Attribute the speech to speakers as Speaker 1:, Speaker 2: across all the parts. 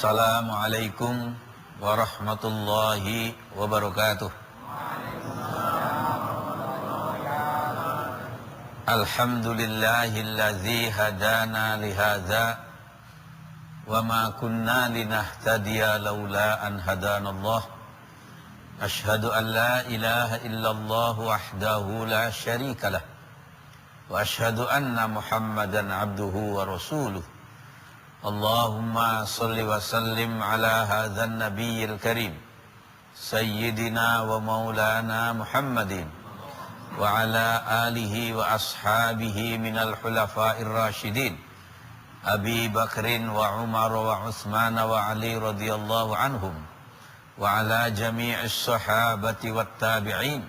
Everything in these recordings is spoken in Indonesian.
Speaker 1: Assalamualaikum warahmatullahi wabarakatuh. Alhamdulillahilladzi hadana lihadza wa ma kunna linahtadiya laula an hadanallah. Ashhadu an la ilaha illallah wahdahu la syarikalah wa ashhadu anna Muhammadan abduhu wa rasuluh. Allahumma salli wa sallim ala hadzal nabiyil karim sayyidina wa maulana Muhammadin wa ala alihi wa ashabihi minal khulafa'ir rasyidin Abi Bakrin wa Umar wa Utsman wa Ali radhiyallahu anhum wa ala jami'is sahabati wat tabi'in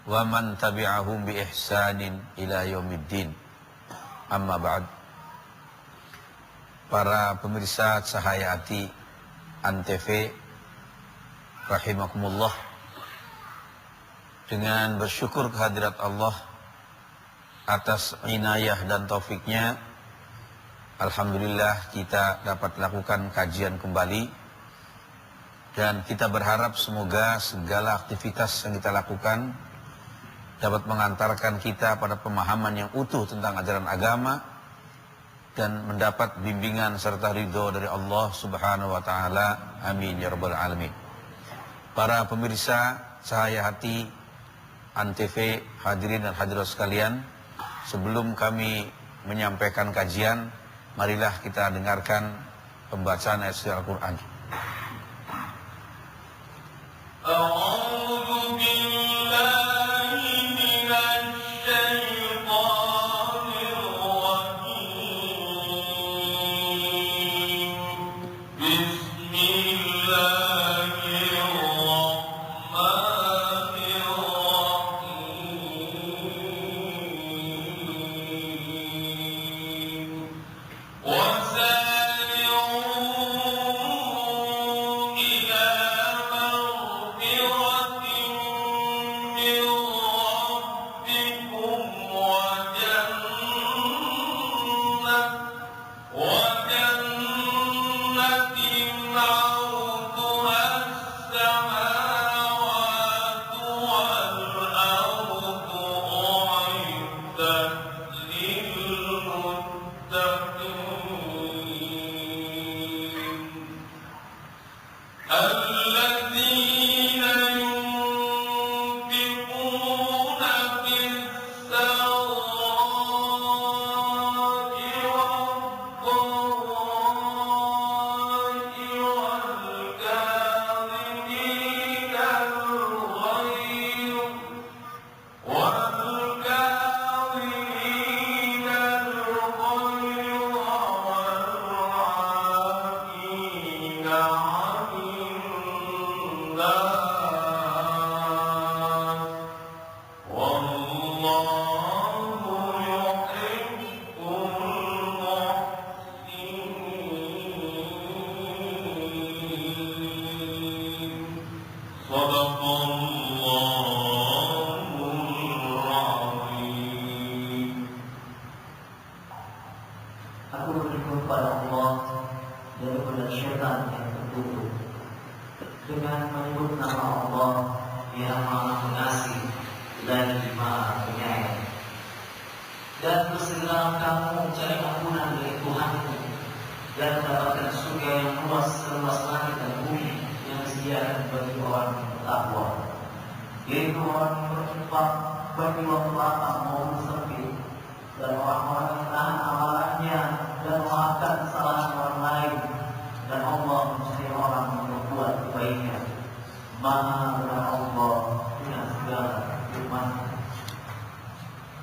Speaker 1: wa man tabi'ahum bi ihsanin ila yaumiddin. Amma ba'd. Para pemirsa Cahaya Hati Antv rahimakumullah, dengan bersyukur kehadirat Allah atas inayah dan taufiknya, alhamdulillah kita dapat lakukan kajian kembali, dan kita berharap semoga segala aktivitas yang kita lakukan dapat mengantarkan kita pada pemahaman yang utuh tentang ajaran agama dan mendapat bimbingan serta ridho dari Allah Subhanahu wa taala. Amin ya rabbal alamin. Para pemirsa Cahaya Hati Antv, hadirin dan hadirat sekalian, sebelum kami menyampaikan kajian, marilah kita dengarkan pembacaan ayat suci Al-Qur'an.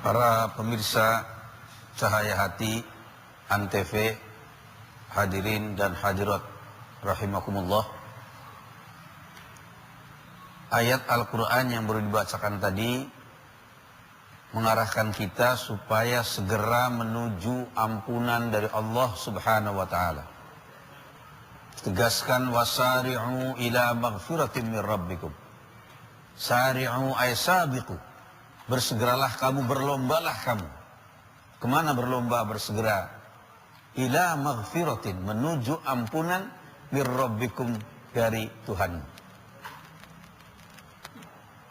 Speaker 1: Para pemirsa Cahaya Hati Antv, hadirin dan hadirat rahimakumullah, ayat Al-Quran yang baru dibacakan tadi mengarahkan kita supaya segera menuju ampunan dari Allah Subhanahu wa taala. Tegaskan, wasari'u ila maghfiratin min rabbikum. Sari'u ay sabiqu. Bersegeralah kamu, berlombalah kamu. Kemana berlomba, bersegera? Ila maghfiratin, menuju ampunan mir rabbikum, dari Tuhan.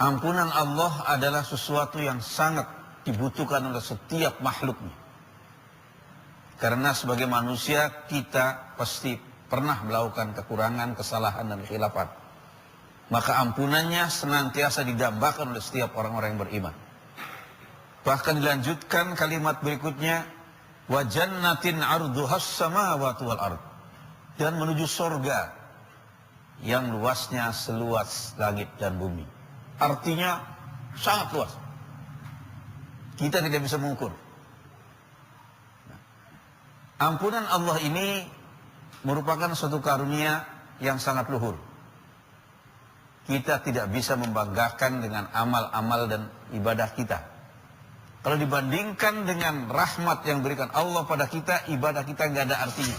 Speaker 1: Ampunan Allah adalah sesuatu yang sangat dibutuhkan oleh setiap makhluknya. Karena sebagai manusia kita pasti pernah melakukan kekurangan, kesalahan, dan khilafat. Maka ampunannya senantiasa didambakan oleh setiap orang-orang yang beriman. Bahkan dilanjutkan kalimat berikutnya, wa jannatin arduhas samawati wal ard, dan menuju surga yang luasnya seluas langit dan bumi. Artinya sangat luas. Kita tidak bisa mengukur. Ampunan Allah ini merupakan suatu karunia yang sangat luhur. Kita tidak bisa membanggakan dengan amal-amal dan ibadah kita. Kalau dibandingkan dengan rahmat yang berikan Allah pada kita, ibadah kita nggak ada artinya.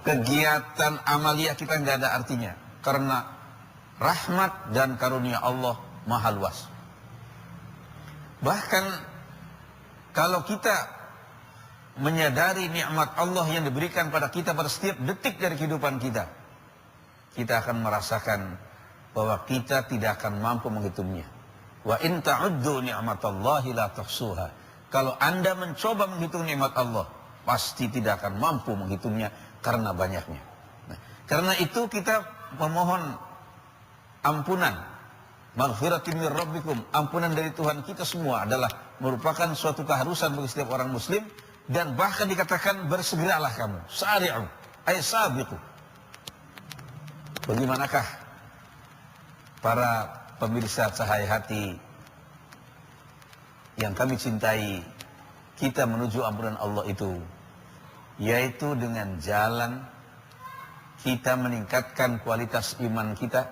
Speaker 1: Kegiatan amalia kita nggak ada artinya, karena rahmat dan karunia Allah maha luas. Bahkan kalau kita menyadari nikmat Allah yang diberikan pada kita pada setiap detik dari kehidupan kita, kita akan merasakan bahwa kita tidak akan mampu menghitungnya. Wa in ta'uddu ni'matallahi la tuhsuha. Kalau Anda mencoba menghitung nikmat Allah, pasti tidak akan mampu menghitungnya karena banyaknya. Nah, karena itu kita memohon ampunan, maghfiratin mir rabbikum, ampunan dari Tuhan kita semua adalah merupakan suatu keharusan bagi setiap orang muslim. Dan bahkan dikatakan bersegeralah kamu, sari'u ay sabiqu. Bagaimanakah para pemirsa cahaya hati yang kami cintai, kita menuju ampunan Allah itu, yaitu dengan jalan kita meningkatkan kualitas iman kita,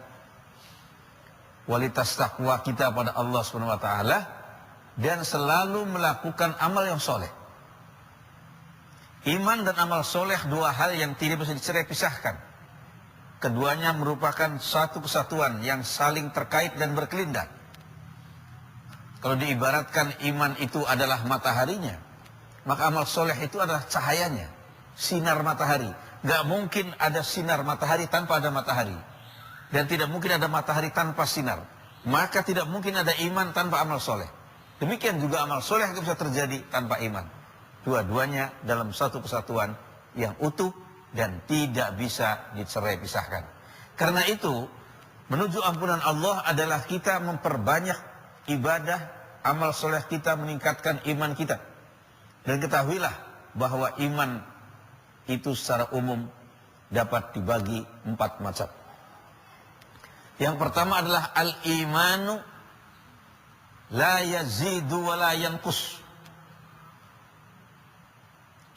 Speaker 1: kualitas takwa kita pada Allah Subhanahu wa taala, dan selalu melakukan amal yang soleh. Iman dan amal soleh dua hal yang tidak bisa dicerai pisahkan. Keduanya merupakan satu kesatuan yang saling terkait dan berkelindan. Kalau diibaratkan iman itu adalah mataharinya, maka amal soleh itu adalah cahayanya, sinar matahari. Gak mungkin ada sinar matahari tanpa ada matahari, dan tidak mungkin ada matahari tanpa sinar. Maka tidak mungkin ada iman tanpa amal soleh. Demikian juga amal soleh tidak bisa terjadi tanpa iman. Dua-duanya dalam satu kesatuan yang utuh dan tidak bisa dicerai pisahkan. Karena itu, menuju ampunan Allah adalah kita memperbanyak ibadah, amal soleh kita, meningkatkan iman kita. Dan ketahuilah bahwa iman itu secara umum dapat dibagi 4 macam. Yang pertama adalah al-imanu la yazidu wa la yanqus.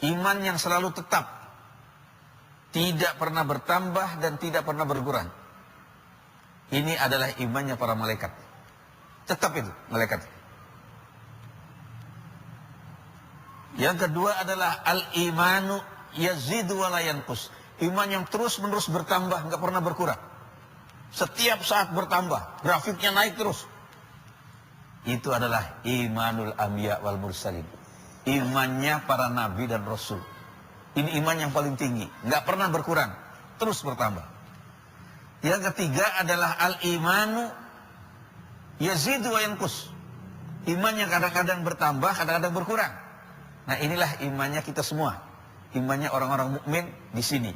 Speaker 1: Iman yang selalu tetap, tidak pernah bertambah dan tidak pernah berkurang. Ini adalah imannya para malaikat. Tetap itu malaikat. Yang kedua adalah al-imanu yazidu wa la yanqus. Iman yang terus-menerus bertambah, nggak pernah berkurang. Setiap saat bertambah, grafiknya naik terus. Itu adalah imanul anbiya wal mursalin. Imannya para nabi dan rasul. Ini iman yang paling tinggi, nggak pernah berkurang, terus bertambah. Yang ketiga adalah al-imanu yazidu wa yanqus. Iman yang kadang-kadang bertambah, kadang-kadang berkurang. Nah, inilah imannya kita semua. Imannya orang-orang mukmin di sini.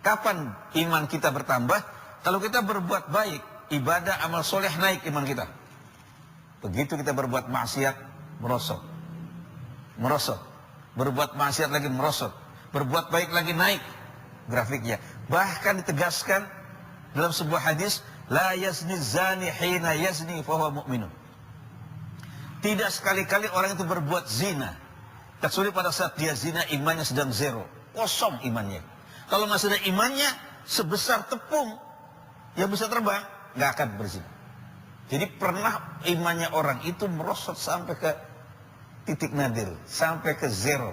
Speaker 1: Kapan iman kita bertambah? Kalau kita berbuat baik, ibadah, amal soleh, naik iman kita. Begitu kita berbuat maksiat, merosot. Merosot. Berbuat maksiat lagi merosot. Berbuat baik lagi naik grafiknya. Bahkan ditegaskan dalam sebuah hadis, la yazni zani hina yazni fahuwa mu'minun. Tidak sekali-kali orang itu berbuat zina, kecuali pada saat dia zina imannya sedang zero, kosong imannya. Kalau masih ada imannya sebesar tepung yang bisa terbang, nggak akan berzina. Jadi pernah imannya orang itu merosot sampai ke titik nadir, sampai ke zero,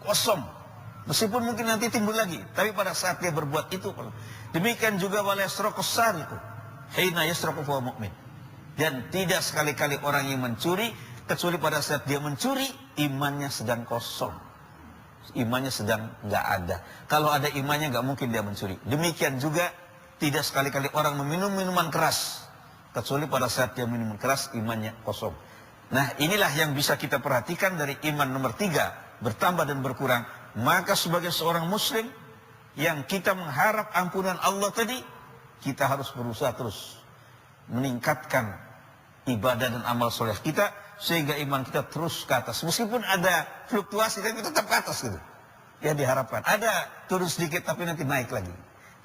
Speaker 1: kosong. Meskipun mungkin nanti timbul lagi, tapi pada saat dia berbuat itu, demikian juga wala yasraqus sariqu hina yasraqu fahuwa mu'min. Dan tidak sekali-kali orang yang mencuri, kecuali pada saat dia mencuri, imannya sedang kosong. imannya sedang nggak ada. Kalau ada imannya nggak mungkin dia mencuri. Demikian juga tidak sekali-kali orang meminum minuman keras, kecuali pada saat dia minum keras imannya kosong. Nah, inilah yang bisa kita perhatikan dari iman nomor 3, bertambah dan berkurang. Maka sebagai seorang muslim yang kita mengharap ampunan Allah tadi, kita harus berusaha terus meningkatkan ibadah dan amal soleh kita, sehingga iman kita terus ke atas. Meskipun ada fluktuasi, tapi tetap ke atas gitu. Ya diharapkan. Ada turun sedikit, tapi nanti naik lagi.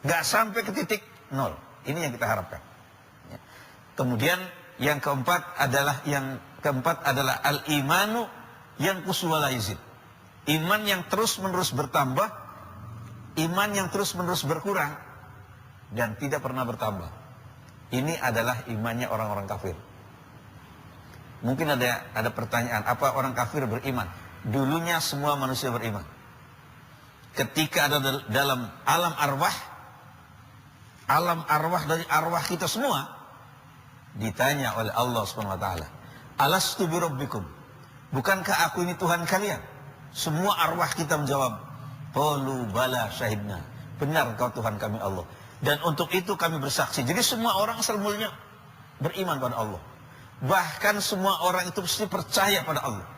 Speaker 1: Nggak sampai ke titik nol. Ini yang kita harapkan. Ya. Kemudian yang keempat adalah al-imanu yang wala yazid. Iman yang terus menerus bertambah, iman yang terus menerus berkurang, dan tidak pernah bertambah. Ini adalah imannya orang-orang kafir. Mungkin ada pertanyaan, apa orang kafir beriman? Dulunya semua manusia beriman. Ketika ada dalam alam arwah dari arwah kita semua, ditanya oleh Allah SWT, alastu birabbikum, bukankah aku ini Tuhan kalian? Semua arwah kita menjawab, qalu bala syahidna, benar kau Tuhan kami Allah, dan untuk itu kami bersaksi. Jadi semua orang asal mulanya beriman pada Allah. Bahkan semua orang itu mesti percaya pada Allah.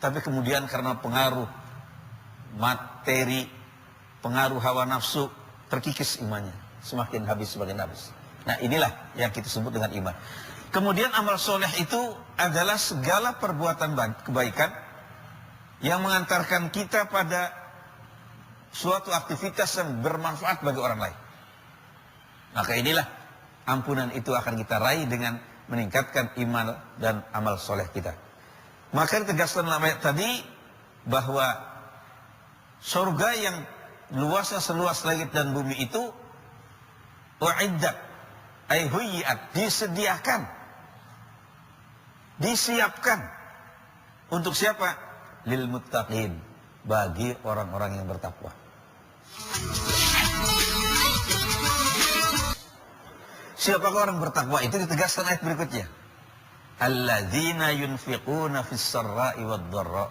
Speaker 1: Tapi kemudian karena pengaruh materi, pengaruh hawa nafsu, terkikis imannya, semakin habis. Nah, inilah yang kita sebut dengan iman. Kemudian amal soleh itu adalah segala perbuatan kebaikan yang mengantarkan kita pada suatu aktivitas yang bermanfaat bagi orang lain. Maka inilah ampunan itu akan kita raih dengan meningkatkan iman dan amal soleh kita. Maka ditegaskan dalam ayat tadi bahwa surga yang luasnya seluas langit dan bumi itu uiddat ay huyyat, disediakan, disiapkan untuk siapa? Lil muttaqin, bagi orang-orang yang bertakwa. Siapakah orang bertakwa? Itu ditegaskan ayat berikutnya. Alladzina yunfiquna fis sarra'i wad dharra.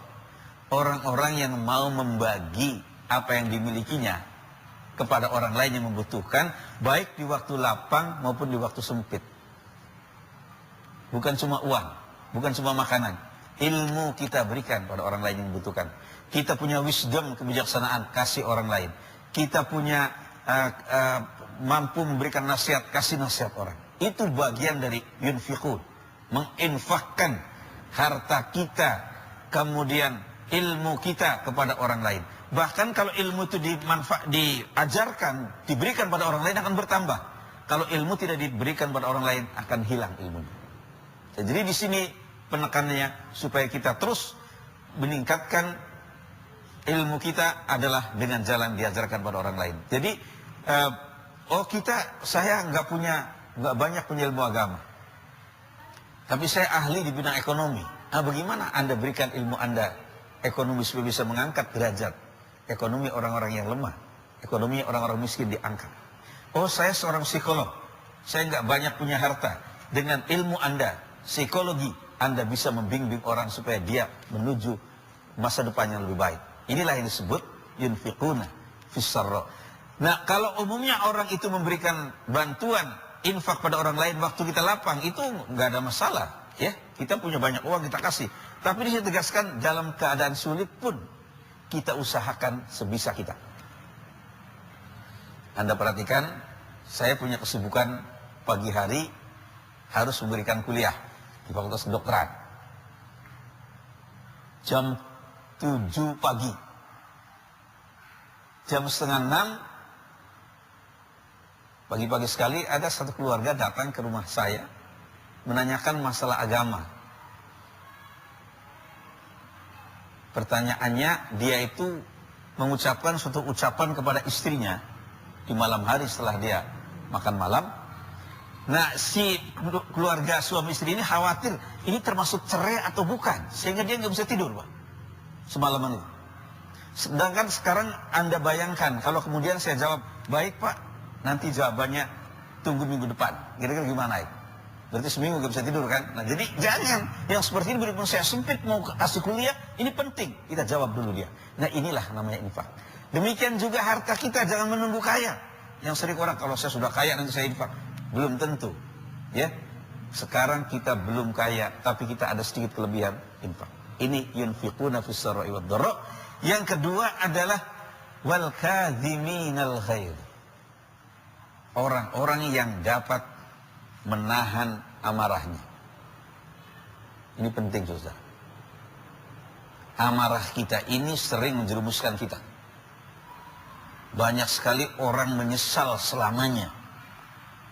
Speaker 1: Orang-orang yang mau membagi apa yang dimilikinya kepada orang lain yang membutuhkan, baik di waktu lapang maupun di waktu sempit. Bukan cuma uang, bukan cuma makanan. Ilmu kita berikan pada orang lain yang membutuhkan. Kita punya wisdom, kebijaksanaan, kasih orang lain. Kita punya mampu memberikan nasihat, kasih nasihat orang. Itu bagian dari yunfiqun, menginfakkan harta kita, kemudian ilmu kita kepada orang lain. Bahkan kalau ilmu itu diajarkan, diberikan pada orang lain akan bertambah. Kalau ilmu tidak diberikan pada orang lain akan hilang ilmunya. Jadi di sini penekanannya supaya kita terus meningkatkan ilmu kita adalah dengan jalan diajarkan pada orang lain. Jadi saya nggak banyak punya ilmu agama, tapi saya ahli di bidang ekonomi. Bagaimana Anda berikan ilmu Anda ekonomi supaya bisa mengangkat derajat ekonomi orang-orang yang lemah, ekonomi orang-orang miskin diangkat. Saya seorang psikolog, saya nggak banyak punya harta. Dengan ilmu Anda psikologi, Anda bisa membimbing orang supaya dia menuju masa depan yang lebih baik. Inilah yang disebut yunfiquna fis sarra. Nah, kalau umumnya orang itu memberikan bantuan, infak pada orang lain waktu kita lapang, itu nggak ada masalah, ya. Kita punya banyak uang, kita kasih. Tapi di sini tegaskan, dalam keadaan sulit pun kita usahakan sebisa kita. Anda perhatikan, saya punya kesibukan pagi hari harus memberikan kuliah di Fakultas Kedokteran. Jam 7 pagi, jam setengah 6, pagi-pagi sekali ada satu keluarga datang ke rumah saya menanyakan masalah agama. Pertanyaannya, dia itu mengucapkan suatu ucapan kepada istrinya di malam hari setelah dia makan malam. Nah, si keluarga suami istri ini khawatir ini termasuk cerai atau bukan, sehingga dia nggak bisa tidur, Pak, semalaman itu. Sedangkan sekarang Anda bayangkan kalau kemudian saya jawab, baik Pak, nanti jawabannya tunggu minggu depan. Kira-kira gimana itu? Berarti seminggu gak bisa tidur kan? Nah jadi jangan yang seperti ini berhubung saya sempit mau kasih kuliah, ini penting. Kita jawab dulu dia. Nah inilah namanya infak. Demikian juga harta kita jangan menunggu kaya. Yang sering orang kalau saya sudah kaya nanti saya infak. Belum tentu. Ya. Sekarang kita belum kaya tapi kita ada sedikit kelebihan infak. Ini yunfiquna fis sarai wad dharra. Yang kedua adalah wal kadhiminal ghaidh. Orang-orang yang dapat menahan amarahnya. Ini penting, saudara. Amarah kita ini sering menjerumuskan kita. Banyak sekali orang menyesal selamanya.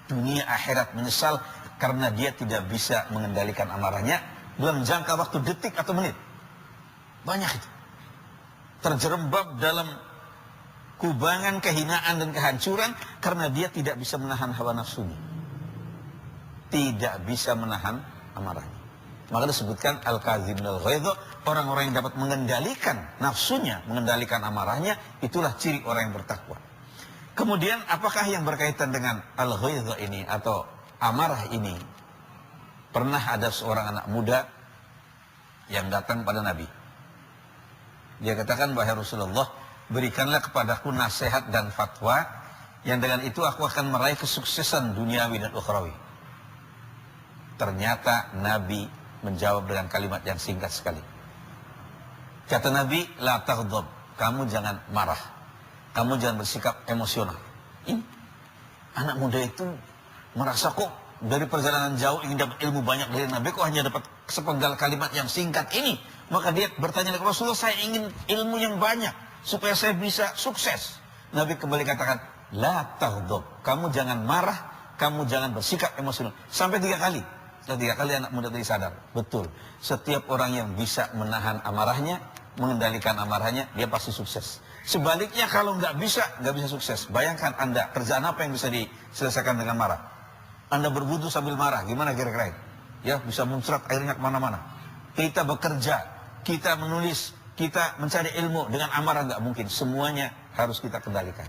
Speaker 1: Dunia akhirat menyesal karena dia tidak bisa mengendalikan amarahnya dalam jangka waktu detik atau menit. Banyak itu. Terjerembab dalam kubangan kehinaan dan kehancuran karena dia tidak bisa menahan hawa nafsunya. Tidak bisa menahan amarahnya. Maka disebutkan al-kadhibul ghaidh, orang-orang yang dapat mengendalikan nafsunya, mengendalikan amarahnya, itulah ciri orang yang bertakwa. Kemudian apakah yang berkaitan dengan al-ghaidh ini atau amarah ini? Pernah ada seorang anak muda yang datang pada Nabi. Dia katakan, wahai Rasulullah, berikanlah kepadaku nasihat dan fatwa yang dengan itu aku akan meraih kesuksesan duniawi dan ukhrawi. Ternyata Nabi menjawab dengan kalimat yang singkat sekali. Kata Nabi, la taghdab, kamu jangan marah, kamu jangan bersikap emosional. Ini anak muda itu merasa kok dari perjalanan jauh ingin dapat ilmu banyak dari Nabi, kok hanya dapat sepenggal kalimat yang singkat ini. Maka dia bertanya kepada Rasulullah, saya ingin ilmu yang banyak supaya saya bisa sukses. Nabi kembali katakan, la taghdab, kamu jangan marah, kamu jangan bersikap emosional. Sampai 3 kali. Setelah 3 kali anak muda tadi sadar, betul. Setiap orang yang bisa menahan amarahnya, mengendalikan amarahnya, dia pasti sukses. Sebaliknya kalau nggak bisa sukses. Bayangkan Anda, kerjaan apa yang bisa diselesaikan dengan marah? Anda berwudu sambil marah, gimana kira-kira? Ya, bisa muncrat airnya kemana-mana. Kita bekerja, kita menulis, kita mencari ilmu dengan amarah nggak mungkin. Semuanya harus kita kendalikan.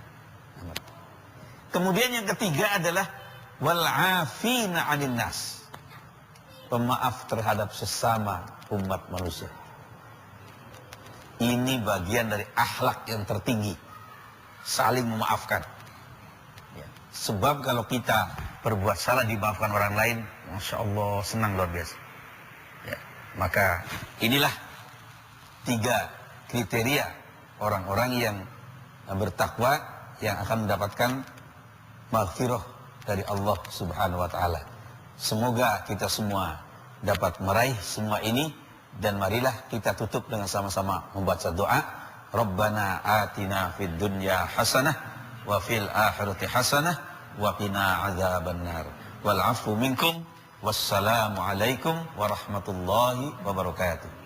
Speaker 1: Kemudian yang ketiga adalah wal 'afina 'anil nas. Pemaaf terhadap sesama umat manusia. Ini bagian dari akhlak yang tertinggi. Saling memaafkan. Ya. Sebab kalau kita berbuat salah dimaafkan orang lain, Masya Allah, senang luar biasa. Ya. Maka inilah 3 kriteria orang-orang yang bertakwa yang akan mendapatkan maghfirah dari Allah Subhanahu wa Ta'ala. Semoga kita semua dapat meraih semua ini, dan marilah kita tutup dengan sama-sama membaca doa. Rabbana atina fid dunya hasanah wa fil akhirati hasanah wa qina adzabannar. Wal 'afwu minkum, wassalamu alaikum warahmatullahi wabarakatuh.